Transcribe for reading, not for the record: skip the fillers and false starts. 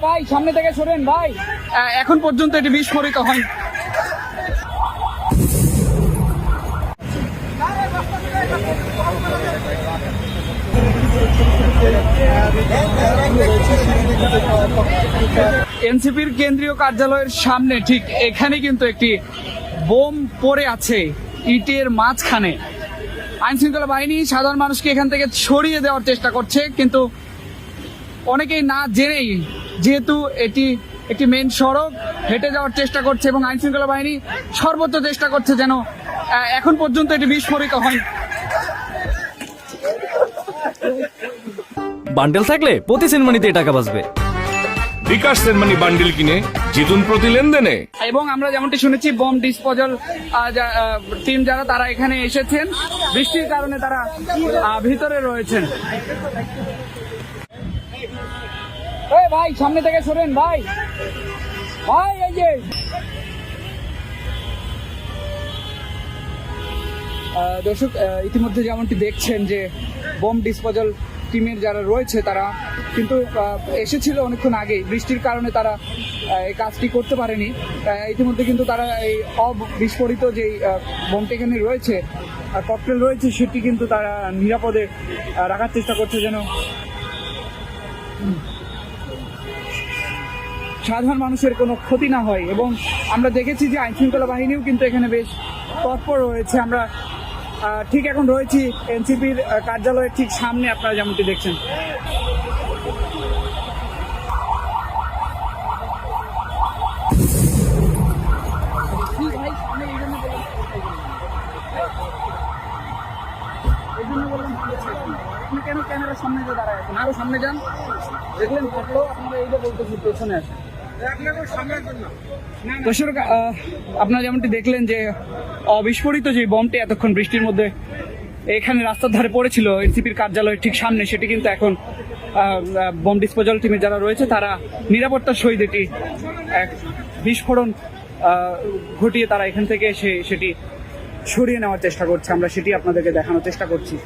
ভাই সামনে থেকে সরেন ভাই। এখন পর্যন্ত এটি বিস্ফোরিত হয়। এনসিপির কেন্দ্রীয় কার্যালয়ের সামনে ঠিক এখানে কিন্তু একটি বোম পড়ে আছে ইটের মাঝখানে। আইনশৃঙ্খলা বাহিনী সাধারণ মানুষকে এখান থেকে সরিয়ে দেওয়ার চেষ্টা করছে, কিন্তু অনেকেই না জেনেই, যেহেতু এটি একটি মেন সড়ক, হেঁটে যাওয়ার চেষ্টা করছে এবং আইনশৃঙ্খলা বাহিনী সর্বোচ্চ চেষ্টা করছে যেন এখন পর্যন্ত এটি বিস্ফোরিত হয়। বান্ডেল থাকলে প্রতি সেনমানিতে টাকা বাঁচবে। বিকাশ সেনমানি বান্ডেল কিনে জিতুন প্রতি লেনদেনে। এবং আমরা যেমনটি শুনেছি, বোম ডিসপোজাল টিম যারা তারা এখানে এসেছেন, বৃষ্টির কারণে তারা ভিতরে রয়েছেন। ভাই সামনে থেকে সরেন ভাই। ভাই এই যে দর্শক, ইতিমধ্যে যেমনটি দেখছেন যে বোম ডিসপোজাল টিমের যারা রয়েছে তারা কিন্তু এসেছিল অনেকক্ষণ আগেই। বৃষ্টির কারণে তারা এই কাজটি করতে পারেনি। ইতিমধ্যে কিন্তু তারা এই অবিস্ফোরিত যেই বোমটি এখানে রয়েছে, ককটেল রয়েছে, সেটি কিন্তু তারা নিরাপদে রাখার চেষ্টা করছে যেন সাধারণ মানুষের কোনো ক্ষতি না হয়। এবং আমরা দেখেছি যে আইনশৃঙ্খলা বাহিনীও কিন্তু এখানে বেশ তৎপর রয়েছে। আমরা ঠিক এখন রয়েছি এনসিপির কার্যালয়ের ঠিক সামনে, আপনারা যেমনটি দেখছেন। আপনি কেন ক্যামেরার সামনে যে দাঁড়ায় আছেন? আরো সামনে যান, দেখলেন থাকলেও আপনারা এই যে বলতেছি পেছনে আসেন। দর্শক, আপনারা যেমনটি দেখলেন যে অবিস্ফোরিত যে বোমটি এতক্ষণ বৃষ্টির মধ্যে এখানে রাস্তার ধারে পড়েছিল এনসিপির কার্যালয়ের ঠিক সামনে, সেটি কিন্তু এখন বোম ডিসপোজাল টিমের যারা রয়েছে তারা নিরাপত্তার সহিত এটি এক বিস্ফোরণ ঘটিয়ে তারা এখান থেকে সেটি সরিয়ে নেওয়ার চেষ্টা করছে। আমরা সেটি আপনাদেরকে দেখানোর চেষ্টা করছি।